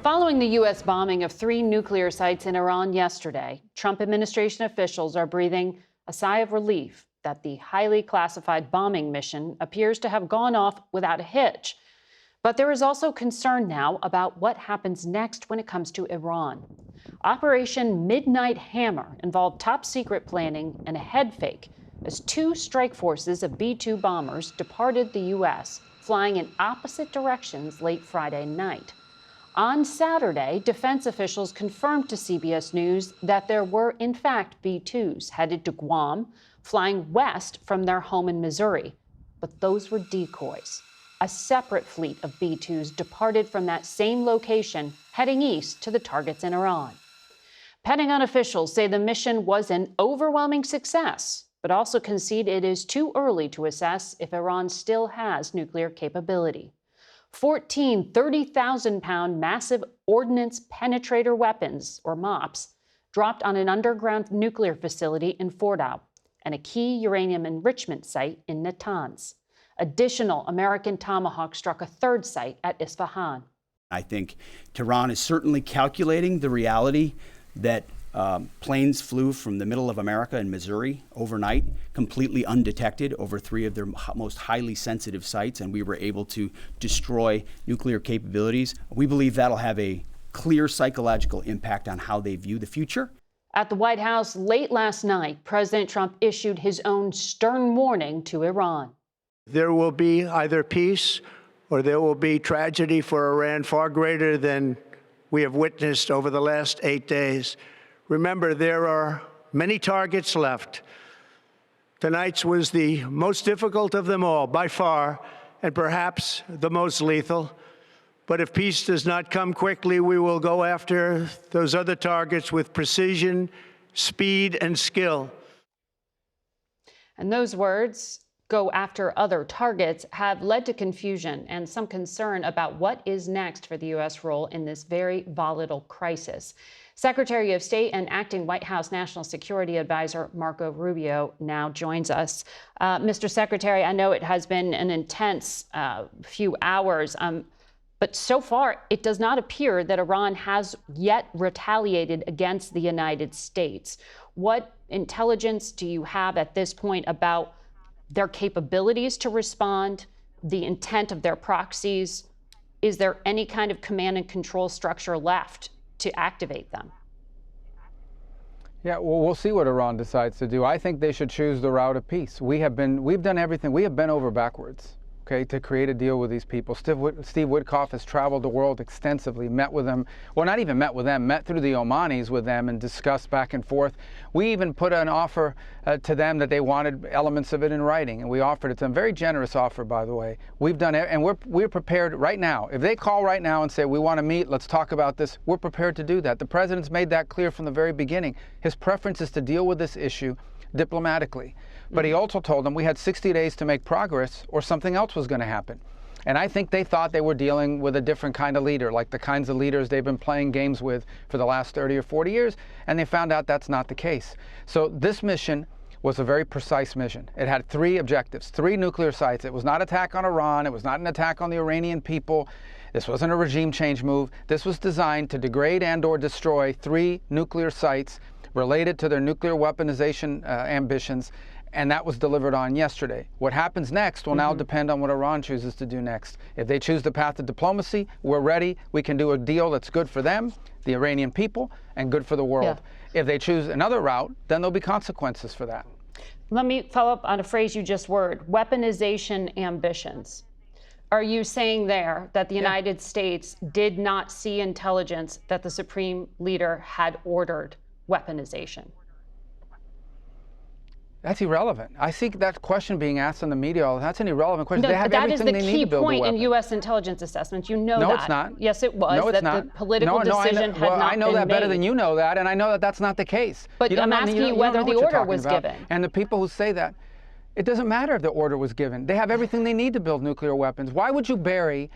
Following the U.S. bombing of 3 nuclear sites in Iran yesterday, Trump administration officials are breathing a sigh of relief that the highly classified bombing mission appears to have gone off without a hitch. But there is also concern now about what happens next when it comes to Iran. Operation Midnight Hammer involved top-secret planning and a head fake as 2 strike forces of B-2 bombers departed the U.S., flying in opposite directions late Friday night. On Saturday, defense officials confirmed to CBS News that there were, in fact, B-2s headed to Guam, flying west from their home in Missouri. But those were decoys. A separate fleet of B-2s departed from that same location, heading east to the targets in Iran. Pentagon officials say the mission was an overwhelming success, but also concede it is too early to assess if Iran still has nuclear capability. 14 30,000-pound massive ordnance penetrator weapons, or MOPs, dropped on an underground nuclear facility in Fordow and a key uranium enrichment site in Natanz. Additional American Tomahawks struck a 3rd site at Isfahan. I think Tehran is certainly calculating the reality that planes flew from the middle of America in Missouri overnight, completely undetected over 3 of their most highly sensitive sites, and we were able to destroy nuclear capabilities. We believe that'll have a clear psychological impact on how they view the future. At the White House late last night, President Trump issued his own stern warning to Iran. There will be either peace or there will be tragedy for Iran far greater than we have witnessed over the last 8 days. Remember, there are many targets left. Tonight's was the most difficult of them all, by far, and perhaps the most lethal. But if peace does not come quickly, we will go after those other targets with precision, speed, and skill. And those words, go after other targets, have led to confusion and some concern about what is next for the U.S. role in this very volatile crisis. Secretary of State and acting White House National Security Advisor Marco Rubio now joins us. Mr. Secretary, I know it has been an intense few hours, but so far it does not appear that Iran has yet retaliated against the United States. What intelligence do you have at this point about their capabilities to respond, the intent of their proxies? Is there any kind of command and control structure left to activate them? Yeah, well, we'll see what Iran decides to do. I think they should choose the route of peace. We've done everything. We have bent over backwards, okay, to create a deal with these people. Steve Witkoff has traveled the world extensively, met with them. Well, not even met with them, met through the Omanis with them and discussed back and forth. We even put an offer to them that they wanted elements of it in writing, and we offered it to them. Very generous offer, by the way. We've done it, and we're prepared right now. If they call right now and say, we want to meet, let's talk about this, we're prepared to do that. The president's made that clear from the very beginning. His preference is to deal with this issue diplomatically. But he also told them we had 60 days to make progress or something else was going to happen. And I think they thought they were dealing with a different kind of leader, like the kinds of leaders they've been playing games with for the last 30 or 40 years, and they found out that's not the case. So this mission was a very precise mission. It had 3 objectives, 3 nuclear sites. It was not attack on Iran. It was not an attack on the Iranian people. This wasn't a regime change move. This was designed to degrade and or destroy 3 nuclear sites related to their nuclear weaponization ambitions, and that was delivered on yesterday. What happens next will now depend on what Iran chooses to do next. If they choose the path of diplomacy, we're ready. We can do a deal that's good for them, the Iranian people, and good for the world. Yeah. If they choose another route, then there'll be consequences for that. Let me follow up on a phrase you just word, weaponization ambitions. Are you saying there that the United States did not see intelligence that the Supreme Leader had ordered weaponization? That's irrelevant. I see that question being asked in the media. That's an irrelevant question. No, they have that everything is the they key need to build point a weapon. in U.S. intelligence assessments. You know no, that. No, it's not. Yes, it was. No, it's that not. The political decision had not been made. I know that better than you know that, and I know that that's not the case. But I'm asking you whether the order was given. And the people who say that, it doesn't matter if the order was given. They have everything they need to build nuclear weapons. Why would you bury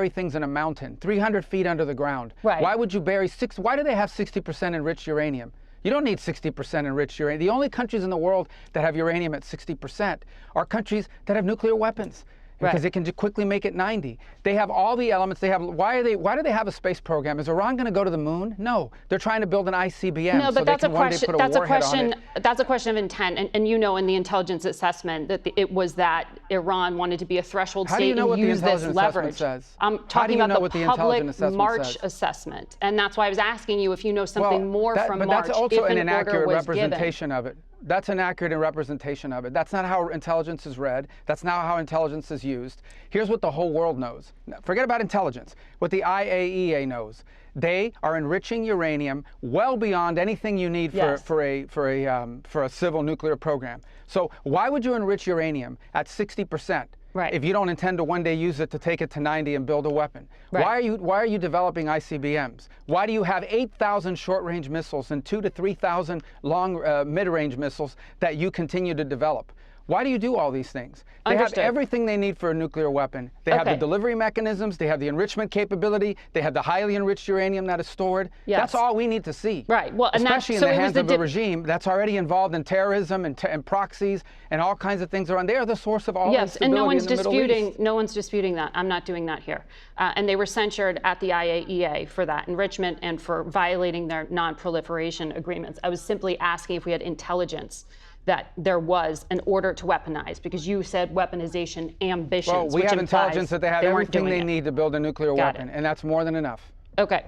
things in a mountain, 300 feet under the ground? Right. Why would you bury why do they have 60% enriched uranium? You don't need 60% enriched uranium. The only countries in the world that have uranium at 60% are countries that have nuclear weapons. because it can quickly make it 90. They have all the elements. They have. Why do they have a space program? Is Iran going to go to the moon? No, they're trying to build an ICBM. No, but so that's they can a question. One day put That's a warhead on question. it. That's a question of intent, and you know, in the intelligence assessment, that it was that Iran wanted to be a threshold How do state you know and what the use this intelligence leverage. assessment says? I'm How do talking you about know the what the public intelligence assessment March says? assessment, and that's why I was asking you if you know something more from but March. that's also if an order inaccurate was representation of it. That's an accurate representation of it. That's not how intelligence is read. That's not how intelligence is used. Here's what the whole world knows. Forget about intelligence. What the IAEA knows. They are enriching uranium well beyond anything you need for a civil nuclear program. So why would you enrich uranium at 60%? Right. If you don't intend to one day use it to take it to 90 and build a weapon? Right. Why are you developing ICBMs? Why do you have 8,000 short-range missiles and 2,000 to 3,000 long mid-range missiles that you continue to develop? Why do you do all these things? They Understood. have everything they need for a nuclear weapon. They have the delivery mechanisms, they have the enrichment capability, they have the highly enriched uranium that is stored. Yes. That's all we need to see. Right. Well, and especially in so the it was hands the of a regime that's already involved in terrorism and proxies and all kinds of things around. They are the source of all Yes, and instability in the Middle East. no one's disputing that. I'm not doing that here. And they were censured at the IAEA for that enrichment and for violating their non-proliferation agreements. I was simply asking if we had intelligence that there was an order to weaponize, because you said weaponization ambitions. Well, we which have implies intelligence that they have weren't everything doing they it. need to build a nuclear weapon, and that's more than enough. Okay.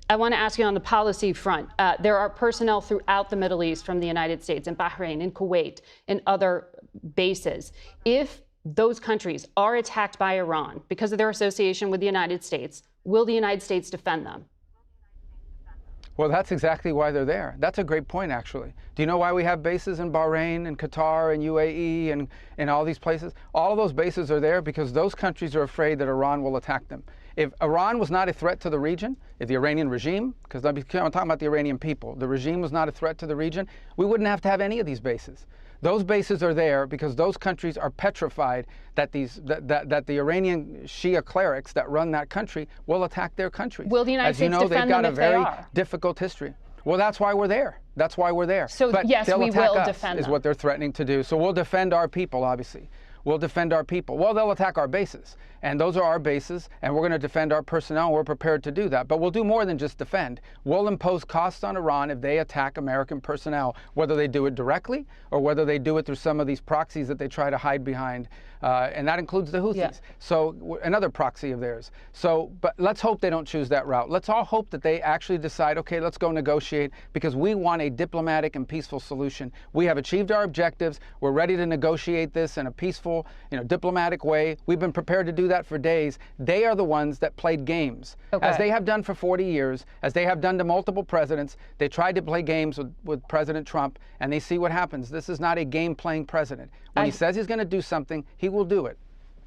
I want to ask you on the policy front. There are personnel throughout the Middle East from the United States, in Bahrain, in Kuwait, and other bases. If those countries are attacked by Iran because of their association with the United States, will the United States defend them? Well, that's exactly why they're there. That's a great point, actually. Do you know why we have bases in Bahrain and Qatar and UAE and all these places? All of those bases are there because those countries are afraid that Iran will attack them. If Iran was not a threat to the region, if the Iranian regime, because I'm talking about the Iranian people, the regime was not a threat to the region, we wouldn't have to have any of these bases. Those bases are there because those countries are petrified that that the Iranian Shia clerics that run that country will attack their countries. Will the United States defend them they've got a if they very are? Difficult history. Well, that's why we're there. That's why we're there. So but yes, they'll we attack will us, defend is them. what they're threatening to do. So we'll defend our people, obviously. We'll defend our people. Well, they'll attack our bases. And those are our bases, and we're going to defend our personnel, and we're prepared to do that. But we'll do more than just defend. We'll impose costs on Iran if they attack American personnel, whether they do it directly or whether they do it through some of these proxies that they try to hide behind. And that includes the Houthis. Yeah. So another proxy of theirs. So, but let's hope they don't choose that route. Let's all hope that they actually decide, okay, let's go negotiate, because we want a diplomatic and peaceful solution. We have achieved our objectives. We're ready to negotiate this in a peaceful, diplomatic way. We've been prepared to do that for days. They are the ones that played games, as they have done for 40 years, as they have done to multiple presidents. They tried to play games with President Trump, and they see what happens. This is not a game-playing president. When he says he's going to do something, he will do it.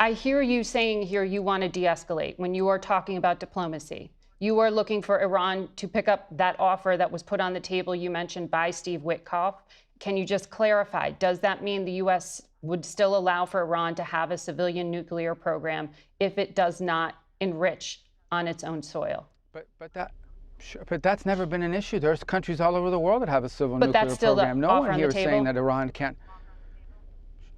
I hear you saying here you want to de-escalate when you are talking about diplomacy. You are looking for Iran to pick up that offer that was put on the table you mentioned by Steve Witkoff. Can you just clarify, does that mean the U.S. would still allow for Iran to have a civilian nuclear program if it does not enrich on its own soil? But that's never been an issue. There's countries all over the world that have a civil nuclear that's still program. the No offer one on here the is table? saying that Iran can't.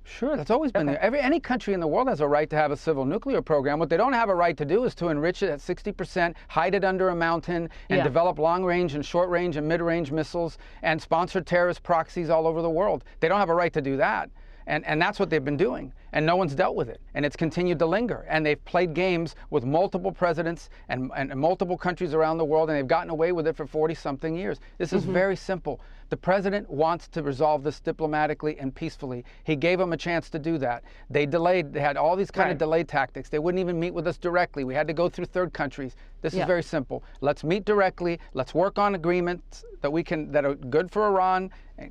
Sure, that's always been there. Any country in the world has a right to have a civil nuclear program. What they don't have a right to do is to enrich it at 60%, hide it under a mountain, and develop long-range and short-range and mid-range missiles and sponsor terrorist proxies all over the world. They don't have a right to do that. And that's what they've been doing. And no one's dealt with it. And it's continued to linger. And they've played games with multiple presidents and multiple countries around the world, and they've gotten away with it for 40-something years. This is very simple. The president wants to resolve this diplomatically and peacefully. He gave them a chance to do that. They delayed. They had all these kind of delay tactics. They wouldn't even meet with us directly. We had to go through third countries. This is very simple. Let's meet directly. Let's work on agreements that are good for Iran,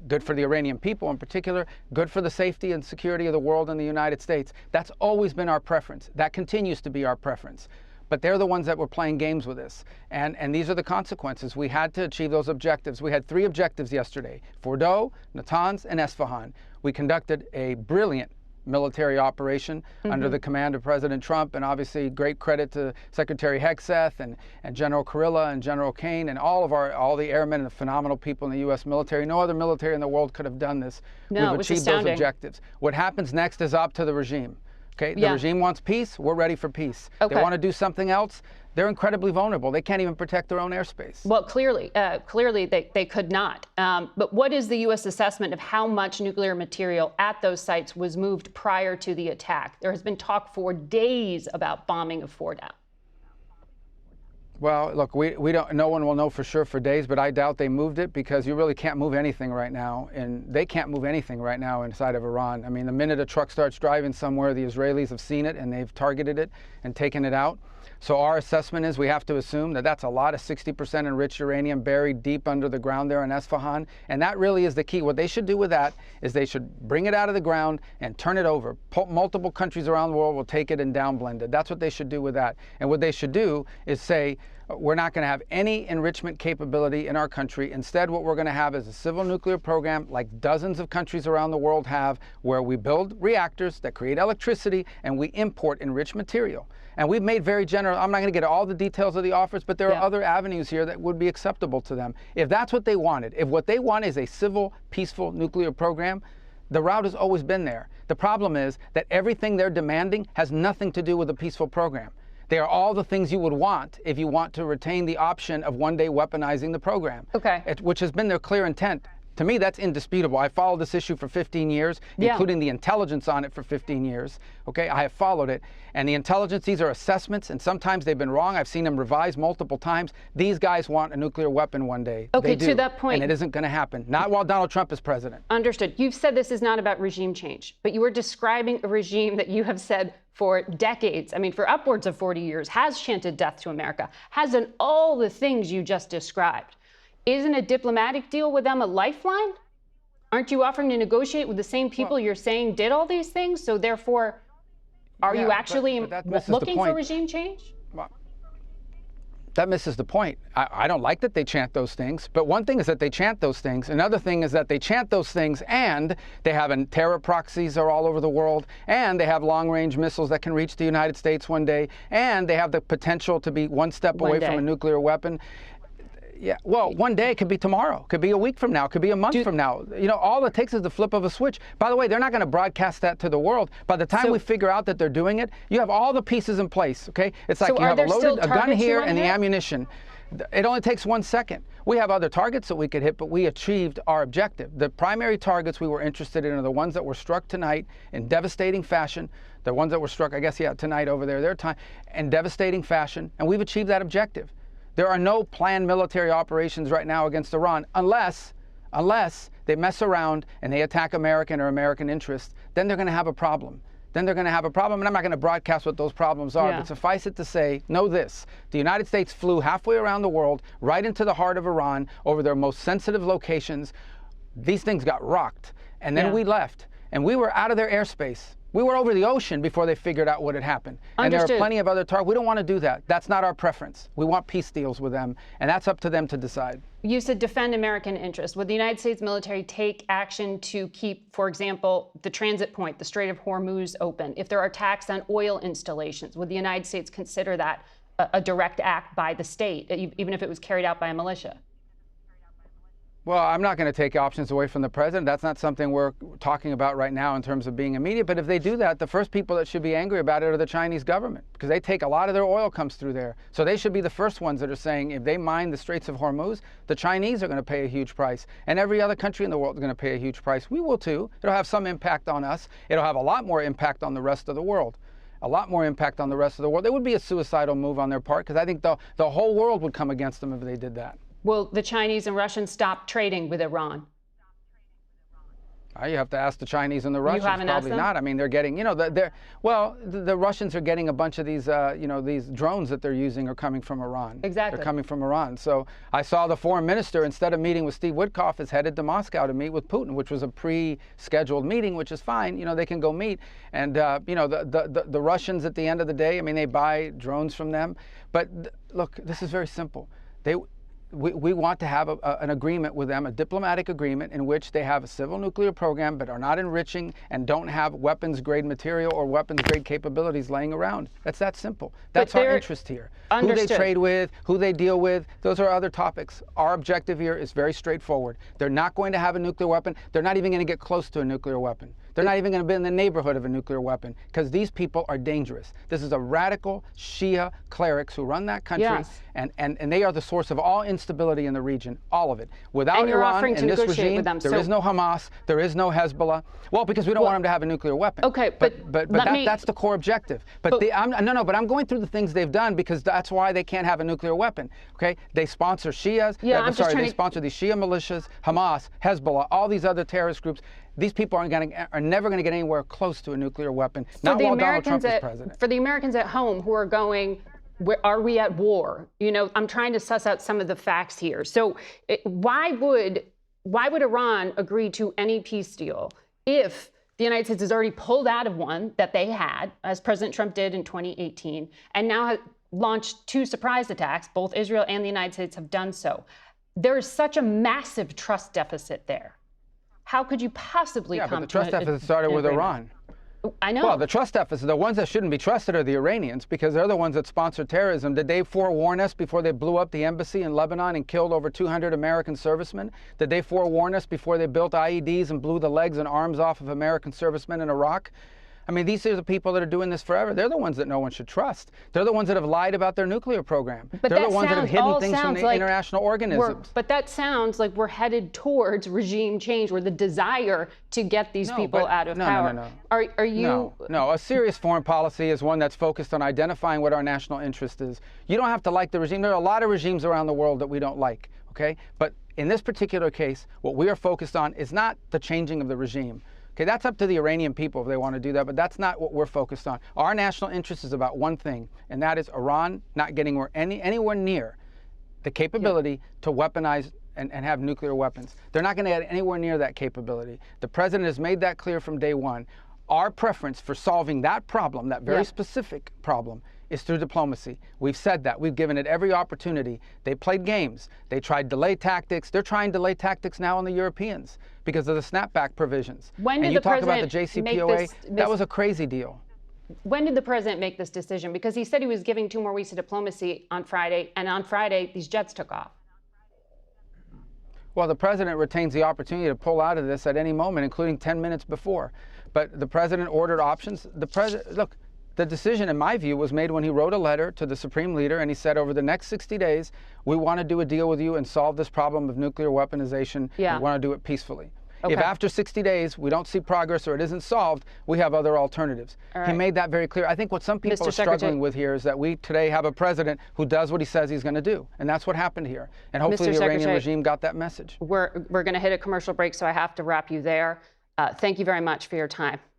good for the Iranian people in particular, good for the safety and security of the world and the United States. That's always been our preference. That continues to be our preference. But they're the ones that were playing games with us. And these are the consequences. We had to achieve those objectives. We had 3 objectives yesterday: Fordow, Natanz, and Esfahan. We conducted a brilliant military operation under the command of President Trump, and obviously great credit to Secretary Hegseth and General Kurilla and General Kane and all the airmen and the phenomenal people in the U.S. military. No other military in the world could have done this. No, We've achieved those objectives. What happens next is up to the regime. Okay, the Yeah. regime wants peace, we're ready for peace. Okay. They want to do something else, they're incredibly vulnerable. They can't even protect their own airspace. Well, clearly they could not. But what is the U.S. assessment of how much nuclear material at those sites was moved prior to the attack? There has been talk for days about bombing of Fordow. Well, look, we don't. No one will know for sure for days, but I doubt they moved it because you really can't move anything right now, and they can't move anything right now inside of Iran. I mean, the minute a truck starts driving somewhere, the Israelis have seen it and they've targeted it and taken it out. So our assessment is we have to assume that that's a lot of 60% enriched uranium buried deep under the ground there in Esfahan, and that really is the key. What they should do with that is they should bring it out of the ground and turn it over. Multiple countries around the world will take it and downblend it. That's what they should do with that. And what they should do is say, we're not going to have any enrichment capability in our country. Instead, what we're going to have is a civil nuclear program like dozens of countries around the world have, where we build reactors that create electricity and we import enriched material. And we've made very general, I'm not going to get all the details of the offers, but there are other avenues here that would be acceptable to them. If that's what they wanted, if what they want is a civil, peaceful nuclear program, the route has always been there. The problem is that everything they're demanding has nothing to do with a peaceful program. They are all the things you would want if you want to retain the option of one day weaponizing the program, which has been their clear intent. To me, that's indisputable. I followed this issue for 15 years, including the intelligence on it for 15 years. Okay, I have followed it. And the intelligence, these are assessments, and sometimes they've been wrong. I've seen them revised multiple times. These guys want a nuclear weapon one day. Okay, they do, to that point. and it isn't going to happen. Not while Donald Trump is president. Understood. You've said this is not about regime change, but you are describing a regime that you have said for decades, I mean, for upwards of 40 years, has chanted death to America, has done all the things you just described. Isn't a diplomatic deal with them a lifeline? Aren't you offering to negotiate with the same people you're saying did all these things? So therefore, are you actually looking for regime change? Well, that misses the point. I don't like that they chant those things, but one thing is that they chant those things. Another thing is that they chant those things and they have terror proxies are all over the world, and they have long-range missiles that can reach the United States one day, and they have the potential to be one step away from a nuclear weapon. Yeah, well, one day could be tomorrow, could be a week from now, could be a month from now. You know, all it takes is the flip of a switch. By the way, they're not going to broadcast that to the world. By the time we figure out that they're doing it, you have all the pieces in place, okay? It's like you have a gun here and the ammunition. It only takes 1 second. We have other targets that we could hit, but we achieved our objective. The primary targets we were interested in are the ones that were struck tonight in devastating fashion. The ones that were struck, I guess, tonight over there, their time, in devastating fashion, and we've achieved that objective. There are no planned military operations right now against Iran unless they mess around and they attack American or American interests. Then they're going to have a problem. And I'm not going to broadcast what those problems are, but suffice it to say, know this. The United States flew halfway around the world, right into the heart of Iran, over their most sensitive locations. These things got rocked. And then we left. And we were out of their airspace. We were over the ocean before they figured out what had happened. And there are plenty of other targets. We don't want to do that. That's not our preference. We want peace deals with them, and that's up to them to decide. You said defend American interests. Would the United States military take action to keep, for example, the transit point, the Strait of Hormuz, open? If there are attacks on oil installations, would the United States consider that a direct act by the state, even if it was carried out by a militia? Well, I'm not going to take options away from the president. That's not something we're talking about right now in terms of being immediate. But if they do that, the first people that should be angry about it are the Chinese government, because they take a lot of their oil comes through there. So they should be the first ones that are saying if they mine the Straits of Hormuz, the Chinese are going to pay a huge price. And every other country in the world is going to pay a huge price. We will too. It'll have some impact on us. It'll have a lot more impact on the rest of the world. A lot more impact on the rest of the world. It would be a suicidal move on their part, because I think the whole world would come against them if they did that. Will the Chinese and Russians stop trading with Iran? You have to ask the Chinese and the Russians. You haven't Probably asked them? not. I mean, they're getting, the Russians are getting a bunch of these, these drones that they're using are coming from Iran. Exactly. They're coming from Iran. So I saw the foreign minister, instead of meeting with Steve Witkoff, is headed to Moscow to meet with Putin, which was a pre-scheduled meeting, which is fine. You know, they can go meet. And, the Russians at the end of the day, I mean, they buy drones from them. But look, this is very simple. We want to have an agreement with them, a diplomatic agreement in which they have a civil nuclear program but are not enriching and don't have weapons-grade material or weapons-grade capabilities laying around. That's that simple. That's our interest here. Understood. Who they trade with, who they deal with, those are other topics. Our objective here is very straightforward. They're not going to have a nuclear weapon. They're not even going to get close to a nuclear weapon. They're not even going to be in the neighborhood of a nuclear weapon because these people are dangerous. This is a radical Shia clerics who run that country, Yes. and they are the source of all instability in the region, all of it. Without And you're Iran offering to and this negotiate regime, with them, there so- is no Hamas, there is no Hezbollah. Well, because we don't want them to have a nuclear weapon. Okay, but that's the core objective. But I'm going through the things they've done because that's why they can't have a nuclear weapon. Okay, they sponsor Shias. Yeah, I'm just trying they to- sponsor these Shia militias, Hamas, Hezbollah, all these other terrorist groups. These people are never going to get anywhere close to a nuclear weapon. Not while Donald Trump is president. For the Americans at home who are going, are we at war? You know, I'm trying to suss out some of the facts here. So why would Iran agree to any peace deal if the United States has already pulled out of one that they had, as President Trump did in 2018, and now has launched 2 surprise attacks? Both Israel and the United States have done so. There is such a massive trust deficit there. How could you possibly come to but the trust a- deficit started an with agreement? Iran. I know. Well, the trust deficit, the ones that shouldn't be trusted are the Iranians because they're the ones that sponsor terrorism. Did they forewarn us before they blew up the embassy in Lebanon and killed over 200 American servicemen? Did they forewarn us before they built IEDs and blew the legs and arms off of American servicemen in Iraq? I mean, these are the people that are doing this forever. They're the ones that no one should trust. They're the ones that have lied about their nuclear program. But They're that the ones that have all hidden things from sounds the like international organisms. But that sounds like we're headed towards regime change, where the desire to get these people out of power. No. Are you? No. A serious foreign policy is one that's focused on identifying what our national interest is. You don't have to like the regime. There are a lot of regimes around the world that we don't like, okay? But in this particular case, what we are focused on is not the changing of the regime. Okay, that's up to the Iranian people if they want to do that, but that's not what we're focused on. Our national interest is about one thing, and that is Iran not getting anywhere near the capability to weaponize and have nuclear weapons. They're not going to get anywhere near that capability. The president has made that clear from day one. Our preference for solving that problem, that very specific problem, is through diplomacy. We've said that. We've given it every opportunity. They played games. They tried delay tactics. They're trying delay tactics now on the Europeans because of the snapback provisions. When did and you the talk about the president make JCPOA, this- that was a crazy deal. When did the president make this decision? Because he said he was giving 2 more weeks of diplomacy on Friday, and on Friday these jets took off. Well, the president retains the opportunity to pull out of this at any moment, including 10 minutes before. But the president ordered options. Look, the decision, in my view, was made when he wrote a letter to the supreme leader and he said, over the next 60 days, we want to do a deal with you and solve this problem of nuclear weaponization. Yeah. We want to do it peacefully. Okay. If after 60 days we don't see progress or it isn't solved, we have other alternatives. All He right. made that very clear. I think what some people Mr. are Secretary- struggling with here is that we today have a president who does what he says he's going to do. And that's what happened here. And hopefully Mr. the Iranian Secretary- regime got that message. We're going to hit a commercial break, so I have to wrap you there. Thank you very much for your time.